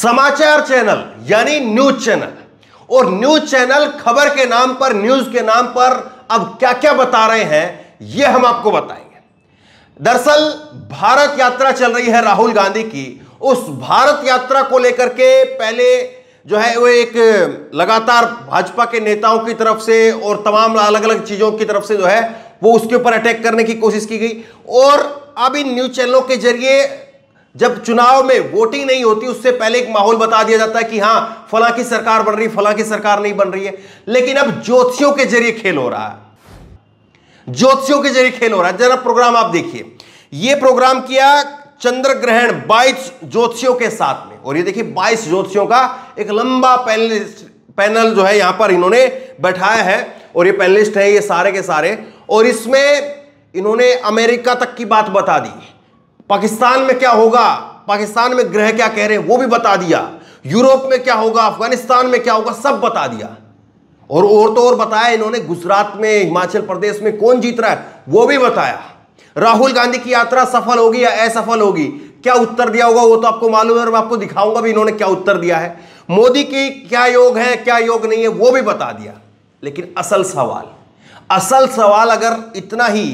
समाचार चैनल यानी news channel, और न्यूज चैनल खबर के नाम पर, न्यूज के नाम पर अब क्या क्या बता रहे हैं यह हम आपको बताएंगे। दरअसल भारत यात्रा चल रही है राहुल गांधी की। उस भारत यात्रा को लेकर के पहले जो है वो एक लगातार भाजपा के नेताओं की तरफ से और तमाम अलग अलग चीजों की तरफ से जो है वो उसके ऊपर अटैक करने की कोशिश की गई। और अब इन न्यूज चैनलों के जरिए जब चुनाव में वोटिंग नहीं होती उससे पहले एक माहौल बता दिया जाता है कि हां फलां की सरकार बन रही, फलां की सरकार नहीं बन रही है। लेकिन अब ज्योतिषियों के जरिए खेल हो रहा है, ज्योतिषियों के जरिए खेल हो रहा है। जरा प्रोग्राम आप देखिए, यह प्रोग्राम किया चंद्र ग्रहण 22 ज्योतिषियों के साथ में, और ये देखिए 22 ज्योतिषियों का एक लंबा पैनल जो है यहां पर इन्होंने बैठाया है, और ये पैनलिस्ट है ये सारे के सारे, और इसमें इन्होंने अमेरिका तक की बात बता दी, पाकिस्तान में क्या होगा, पाकिस्तान में ग्रह क्या कह रहे हैं वो भी बता दिया, यूरोप में क्या होगा, अफगानिस्तान में क्या होगा, सब बता दिया। और तो और बताया इन्होंने गुजरात में, हिमाचल प्रदेश में कौन जीत रहा है वो भी बताया। राहुल गांधी की यात्रा सफल होगी या असफल होगी, क्या उत्तर दिया होगा वो तो आपको मालूम है, और मैं आपको दिखाऊंगा भी इन्होंने क्या उत्तर दिया है। मोदी की क्या योग है क्या योग नहीं है वो भी बता दिया। लेकिन असल सवाल अगर इतना ही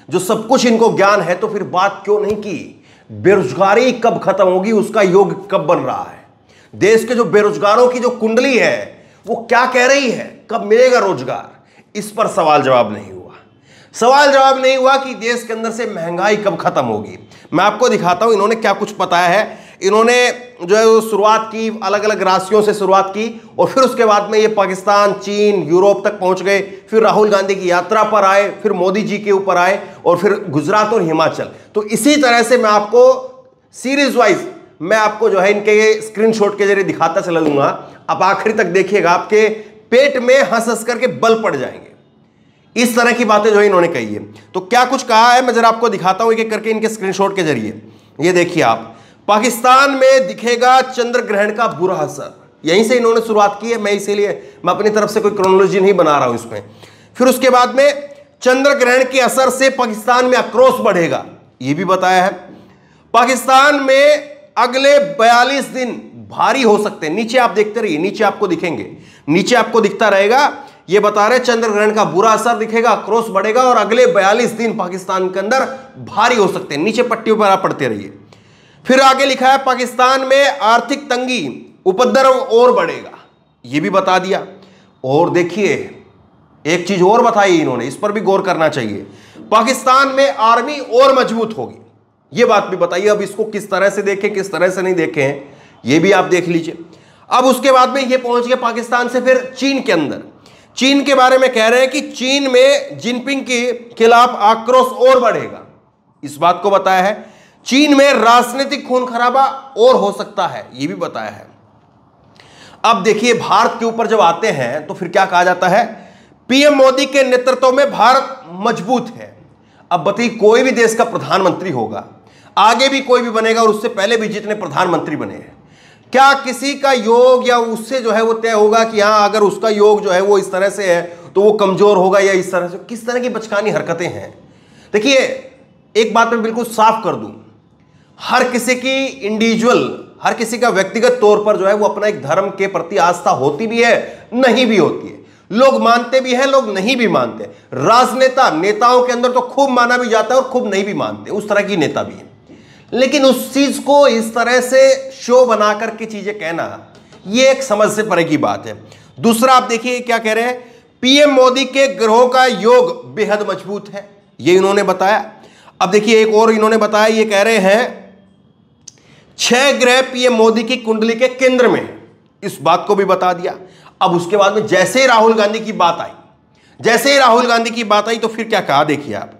जो सब कुछ इनको ज्ञान है तो फिर बात क्यों नहीं की बेरोजगारी कब खत्म होगी, उसका योग कब बन रहा है, देश के जो बेरोजगारों की जो कुंडली है वो क्या कह रही है, कब मिलेगा रोजगार, इस पर सवाल जवाब नहीं हुआ कि देश के अंदर से महंगाई कब खत्म होगी। मैं आपको दिखाता हूं इन्होंने क्या कुछ बताया है। इन्होंने जो है वो शुरुआत की, अलग अलग राशियों से शुरुआत की, और फिर उसके बाद में ये पाकिस्तान, चीन, यूरोप तक पहुंच गए, फिर राहुल गांधी की यात्रा पर आए, फिर मोदी जी के ऊपर आए, और फिर गुजरात और हिमाचल। तो इसी तरह से मैं आपको सीरीज वाइज मैं आपको जो है इनके स्क्रीनशॉट के जरिए दिखाता चला दूंगा। आप आखिरी तक देखिएगा, आपके पेट में हंस करके बल पड़ जाएंगे। इस तरह की बातें जो है इन्होंने कही है। तो क्या कुछ कहा है मैं जरा आपको दिखाता हूं एक एक करके इनके स्क्रीनशॉट के जरिए। ये देखिए आप, पाकिस्तान में दिखेगा चंद्र ग्रहण का बुरा असर, यहीं से इन्होंने शुरुआत की है। मैं इसीलिए मैं अपनी तरफ से कोई क्रोनोलॉजी नहीं बना रहा हूं इसमें। फिर उसके बाद में चंद्र ग्रहण के असर से पाकिस्तान में आक्रोश बढ़ेगा, यह भी बताया है। पाकिस्तान में अगले 42 दिन भारी हो सकते हैं। नीचे आप देखते रहिए, नीचे आपको दिखेंगे, नीचे आपको दिखता रहेगा। ये बता रहे चंद्र ग्रहण का बुरा असर दिखेगा, आक्रोश बढ़ेगा, और अगले 42 दिन पाकिस्तान के अंदर भारी हो सकते हैं। नीचे पट्टियों पर आप पढ़ते रहिए। फिर आगे लिखा है पाकिस्तान में आर्थिक तंगी, उपद्रव और बढ़ेगा, यह भी बता दिया। और देखिए एक चीज और बताई इन्होंने, इस पर भी गौर करना चाहिए। पाकिस्तान में आर्मी और मजबूत होगी, यह बात भी बताइए। अब इसको किस तरह से देखें किस तरह से नहीं देखें यह भी आप देख लीजिए। अब उसके बाद में यह पहुंच गया पाकिस्तान से फिर चीन के अंदर। चीन के बारे में कह रहे हैं कि चीन में जिनपिंग के खिलाफ आक्रोश और बढ़ेगा, इस बात को बताया है। चीन में राजनीतिक खून खराबा और हो सकता है, यह भी बताया है। अब देखिए भारत के ऊपर जब आते हैं तो फिर क्या कहा जाता है, पीएम मोदी के नेतृत्व में भारत मजबूत है। अब बताइए कोई भी देश का प्रधानमंत्री होगा, आगे भी कोई भी बनेगा, और उससे पहले भी जितने प्रधानमंत्री बने हैं, क्या किसी का योग या उससे जो है वो तय होगा कि हाँ अगर उसका योग जो है वो इस तरह से है तो वो कमजोर होगा, या इस तरह से? किस तरह की बचकानी हरकतें हैं। देखिए एक बात मैं बिल्कुल साफ कर दूं, हर किसी की इंडिविजुअल, हर किसी का व्यक्तिगत तौर पर जो है वो अपना एक धर्म के प्रति आस्था होती भी है, नहीं भी होती है। लोग मानते भी हैं, लोग नहीं भी मानते। नेताओं के अंदर तो खूब माना भी जाता है और खूब नहीं भी मानते, उस तरह की नेता भी है। लेकिन उस चीज को इस तरह से शो बना करके चीजें कहना, यह एक समझ से परे की बात है। दूसरा आप देखिए क्या कह रहे हैं, पीएम मोदी के ग्रहों का योग बेहद मजबूत है, यह इन्होंने बताया। अब देखिए एक और इन्होंने बताया, ये कह रहे हैं 6 ग्रह पीएम मोदी की कुंडली के केंद्र में, इस बात को भी बता दिया। अब उसके बाद में जैसे ही राहुल गांधी की बात आई तो फिर क्या कहा, देखिए आप,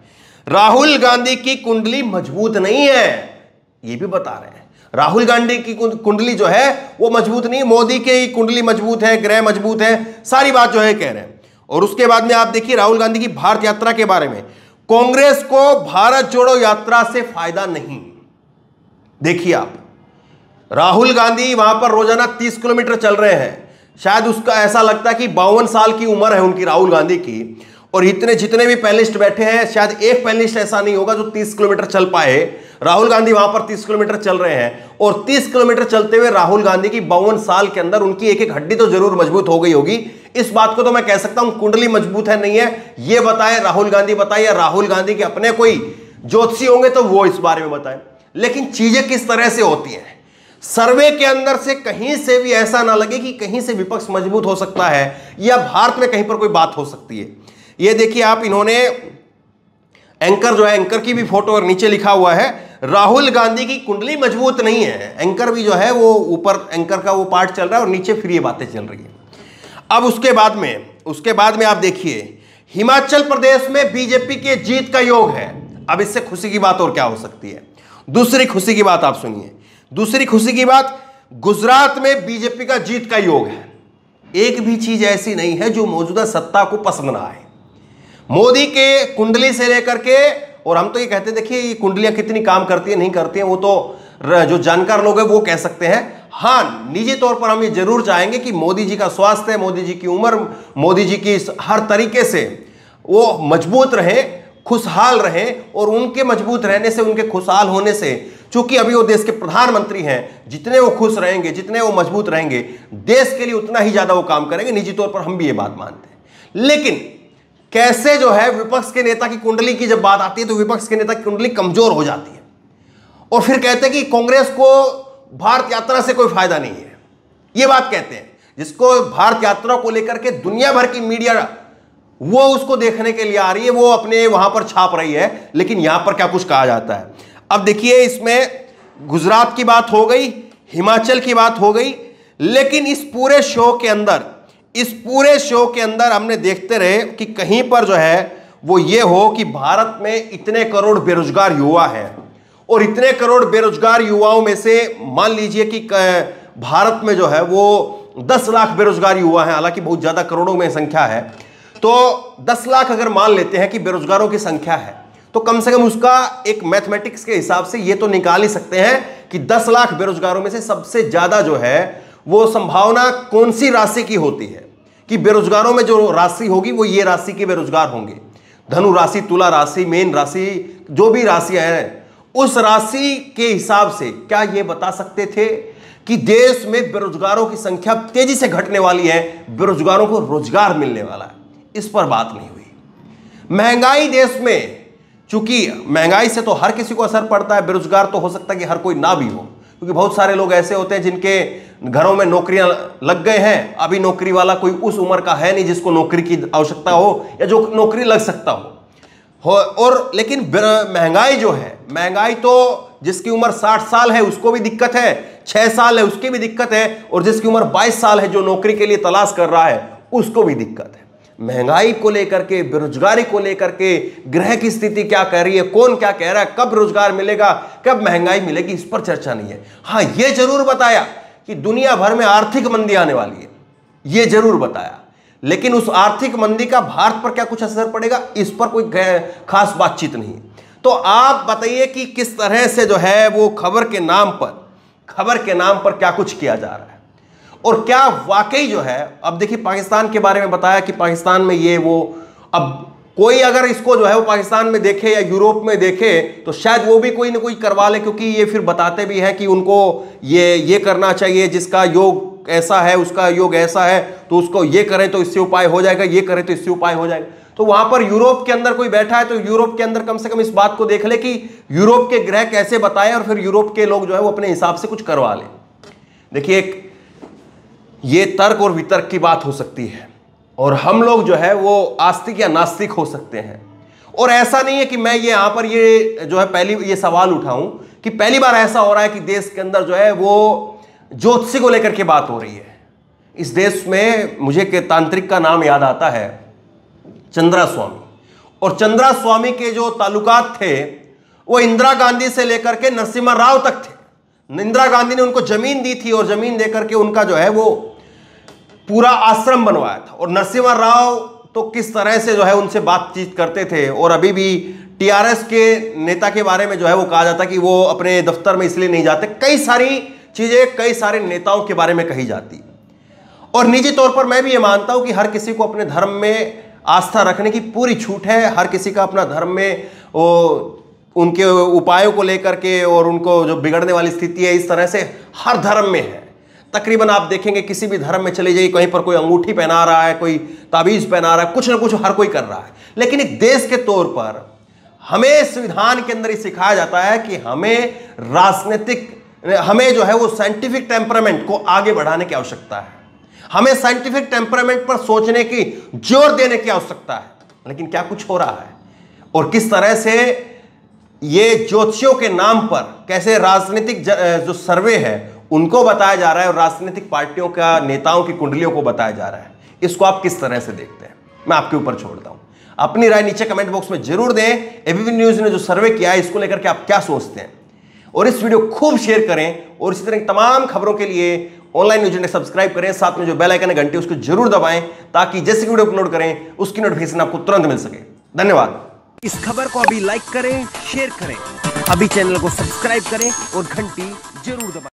राहुल गांधी की कुंडली मजबूत नहीं है, ये भी बता रहे हैं। राहुल गांधी की कुंडली जो है वो मजबूत नहीं, मोदी की कुंडली मजबूत है, ग्रह मजबूत है, सारी बात जो है कह रहे हैं। और उसके बाद में आप देखिए राहुल गांधी की भारत यात्रा के बारे में, कांग्रेस को भारत जोड़ो यात्रा से फायदा नहीं। देखिए आप, राहुल गांधी वहां पर रोजाना 30 किलोमीटर चल रहे हैं, शायद उसका ऐसा लगता है कि 52 साल की उम्र है उनकी, राहुल गांधी की, और इतने जितने भी पैनलिस्ट बैठे हैं, शायद एक पैनलिस्ट ऐसा नहीं होगा जो 30 किलोमीटर चल पाए। राहुल गांधी वहां पर 30 किलोमीटर चल रहे हैं, और 30 किलोमीटर चलते हुए राहुल गांधी की 52 साल के अंदर उनकी एक एक हड्डी तो जरूर मजबूत हो गई होगी। इस बात को तो मैं कह सकता हूं, कुंडली मजबूत है नहीं है ये बताए राहुल गांधी, बताए या राहुल गांधी के अपने कोई ज्योतिषी होंगे तो वो इस बारे में बताए। लेकिन चीजें किस तरह से होती हैं, सर्वे के अंदर से कहीं से भी ऐसा ना लगे कि कहीं से विपक्ष मजबूत हो सकता है या भारत में कहीं पर कोई बात हो सकती है। ये देखिए आप, इन्होंने एंकर जो है, एंकर की भी फोटो और नीचे लिखा हुआ है राहुल गांधी की कुंडली मजबूत नहीं है। एंकर भी जो है वो ऊपर एंकर का वो पार्ट चल रहा है और नीचे फिर ये बातें चल रही है। अब उसके बाद में आप देखिए, हिमाचल प्रदेश में बीजेपी के जीत का योग है। अब इससे खुशी की बात और क्या हो सकती है। दूसरी खुशी की बात आप सुनिए, दूसरी खुशी की बात, गुजरात में बीजेपी का जीत का योग है। एक भी चीज ऐसी नहीं है जो मौजूदा सत्ता को पसंद ना आए। मोदी के कुंडली से लेकर के, और हम तो ये कहते हैं, देखिए ये कुंडलियां कितनी काम करती है नहीं करती हैं वो तो जो जानकार लोग हैं वो कह सकते हैं। हाँ, निजी तौर पर हम ये जरूर चाहेंगे कि मोदी जी का स्वास्थ्य, मोदी जी की उम्र, मोदी जी की हर तरीके से वो मजबूत रहे, खुशहाल रहे, और उनके मजबूत रहने से, उनके खुशहाल होने से, चूंकि अभी वो देश के प्रधानमंत्री हैं, जितने वो खुश रहेंगे, जितने वो मजबूत रहेंगे, देश के लिए उतना ही ज्यादा वो काम करेंगे। निजी तौर पर हम भी ये बात मानते हैं। लेकिन कैसे जो है विपक्ष के नेता की कुंडली की जब बात आती है तो विपक्ष के नेता की कुंडली कमजोर हो जाती है, और फिर कहते हैं कि कांग्रेस को भारत यात्रा से कोई फायदा नहीं है। ये बात कहते हैं, जिसको भारत यात्रा को लेकर के दुनिया भर की मीडिया वो उसको देखने के लिए आ रही है, वो अपने वहां पर छाप रही है, लेकिन यहां पर क्या कुछ कहा जाता है। अब देखिए, इसमें गुजरात की बात हो गई, हिमाचल की बात हो गई, लेकिन इस पूरे शो के अंदर हमने देखते रहे कि कहीं पर जो है वो ये हो कि भारत में इतने करोड़ बेरोजगार युवा हैं, और इतने करोड़ बेरोजगार युवाओं में से मान लीजिए कि भारत में जो है वो 10 लाख बेरोजगार युवा हैं, हालांकि बहुत ज्यादा करोड़ों में संख्या है, तो 10 लाख अगर मान लेते हैं कि बेरोजगारों की संख्या है, तो कम से कम उसका एक मैथमेटिक्स के हिसाब से ये तो निकाल ही सकते हैं कि 10 लाख बेरोजगारों में से सबसे ज्यादा जो है वो संभावना कौन सी राशि की होती है कि बेरोजगारों में जो राशि होगी वो ये राशि के बेरोजगार होंगे। धनु राशि, तुला राशि, मेन राशि, जो भी राशियां हैं, उस राशि के हिसाब से क्या ये बता सकते थे कि देश में बेरोजगारों की संख्या तेजी से घटने वाली है, बेरोजगारों को रोजगार मिलने वाला है? इस पर बात नहीं हुई। महंगाई देश में, चूंकि महंगाई से तो हर किसी को असर पड़ता है, बेरोजगार तो हो सकता है कि हर कोई ना भी हो, क्योंकि बहुत सारे लोग ऐसे होते हैं जिनके घरों में नौकरियां लग गए हैं, अभी नौकरी वाला कोई उस उम्र का है नहीं जिसको नौकरी की आवश्यकता हो या जो नौकरी लग सकता हो। और लेकिन महंगाई जो है, महंगाई तो जिसकी उम्र 60 साल है उसको भी दिक्कत है, 6 साल है उसकी भी दिक्कत है, और जिसकी उम्र 22 साल है जो नौकरी के लिए तलाश कर रहा है उसको भी दिक्कत है। महंगाई को लेकर के, बेरोजगारी को लेकर के, ग्रह की स्थिति क्या कह रही है, कौन क्या कह रहा है, कब रोजगार मिलेगा, कब महंगाई मिलेगी, इस पर चर्चा नहीं है। हाँ, यह जरूर बताया कि दुनिया भर में आर्थिक मंदी आने वाली है, यह जरूर बताया, लेकिन उस आर्थिक मंदी का भारत पर क्या कुछ असर पड़ेगा, इस पर कोई खास बातचीत नहीं। तो आप बताइए कि किस तरह से जो है वो खबर के नाम पर क्या कुछ किया जा रहा है, और क्या वाकई जो है, अब देखिए पाकिस्तान के बारे में बताया कि पाकिस्तान में ये वो, अब कोई अगर इसको जो है वो पाकिस्तान में देखे या यूरोप में देखे तो शायद वो भी कोई ना कोई करवा ले, क्योंकि ये फिर बताते भी हैं कि उनको ये करना चाहिए, जिसका योग ऐसा है उसका योग ऐसा है, तो उसको ये करें तो इससे उपाय हो जाएगा, ये करें तो इससे उपाय हो जाएगा। तो वहां पर यूरोप के अंदर कोई बैठा है तो यूरोप के अंदर कम से कम इस बात को देख ले कि यूरोप के ग्रह कैसे बताए, और फिर यूरोप के लोग जो है वो अपने हिसाब से कुछ करवा ले। देखिए, ये तर्क और वितर्क की बात हो सकती है, और हम लोग जो है वो आस्तिक या नास्तिक हो सकते हैं। और ऐसा नहीं है कि मैं ये यहां पर ये जो है पहली ये सवाल उठाऊं कि पहली बार ऐसा हो रहा है कि देश के अंदर जो है वो ज्योतिषी को लेकर के बात हो रही है। इस देश में मुझे के तांत्रिक का नाम याद आता है, चंद्रा स्वामी, और चंद्रा स्वामी के जो ताल्लुकात थे वो इंदिरा गांधी से लेकर के नरसिम्हा राव तक थे। इंदिरा गांधी ने उनको जमीन दी थी और जमीन देकर के उनका जो है वो पूरा आश्रम बनवाया था, और नरसिम्हा राव तो किस तरह से जो है उनसे बातचीत करते थे। और अभी भी टीआरएस के नेता के बारे में जो है वो कहा जाता है कि वो अपने दफ्तर में इसलिए नहीं जाते, कई सारी चीजें कई सारे नेताओं के बारे में कही जाती। और निजी तौर पर मैं भी ये मानता हूं कि हर किसी को अपने धर्म में आस्था रखने की पूरी छूट है। हर किसी का अपना धर्म में वो उनके उपायों को लेकर के और उनको जो बिगड़ने वाली स्थिति है, इस तरह से हर धर्म में है। तकरीबन आप देखेंगे किसी भी धर्म में चले जाइए, कहीं पर कोई अंगूठी पहना रहा है, कोई ताबीज पहना रहा है, कुछ ना कुछ हर कोई कर रहा है। लेकिन एक देश के तौर पर हमें संविधान के अंदर ही सिखाया जाता है कि हमें जो है वो साइंटिफिक टेम्परामेंट को आगे बढ़ाने की आवश्यकता है। हमें साइंटिफिक टेम्परामेंट पर सोचने की, जोर देने की आवश्यकता है। लेकिन क्या कुछ हो रहा है और किस तरह से ये ज्योतिषियों के नाम पर कैसे राजनीतिक जो सर्वे है उनको बताया जा रहा है और राजनीतिक पार्टियों का नेताओं की कुंडलियों को बताया जा रहा है, इसको आप किस तरह से देखते हैं, मैं आपके ऊपर छोड़ता हूं। अपनी राय नीचे कमेंट बॉक्स में जरूर दें। एबीपी न्यूज ने जो सर्वे किया है इसको लेकर के आप क्या सोचते हैं, और इस वीडियो खूब शेयर करें। और इसी तरह की तमाम खबरों के लिए ऑनलाइन न्यूज इंडेक्स सब्सक्राइब करें, साथ में जो बेल आइकन है घंटी उसको जरूर दबाएं, ताकि जैसे वीडियो अपलोड करें उसकी नोटिफिकेशन आपको तुरंत मिल सके। धन्यवाद। इस खबर को अभी लाइक करें, शेयर करें, अभी चैनल को सब्सक्राइब करें और घंटी जरूर दबाएं।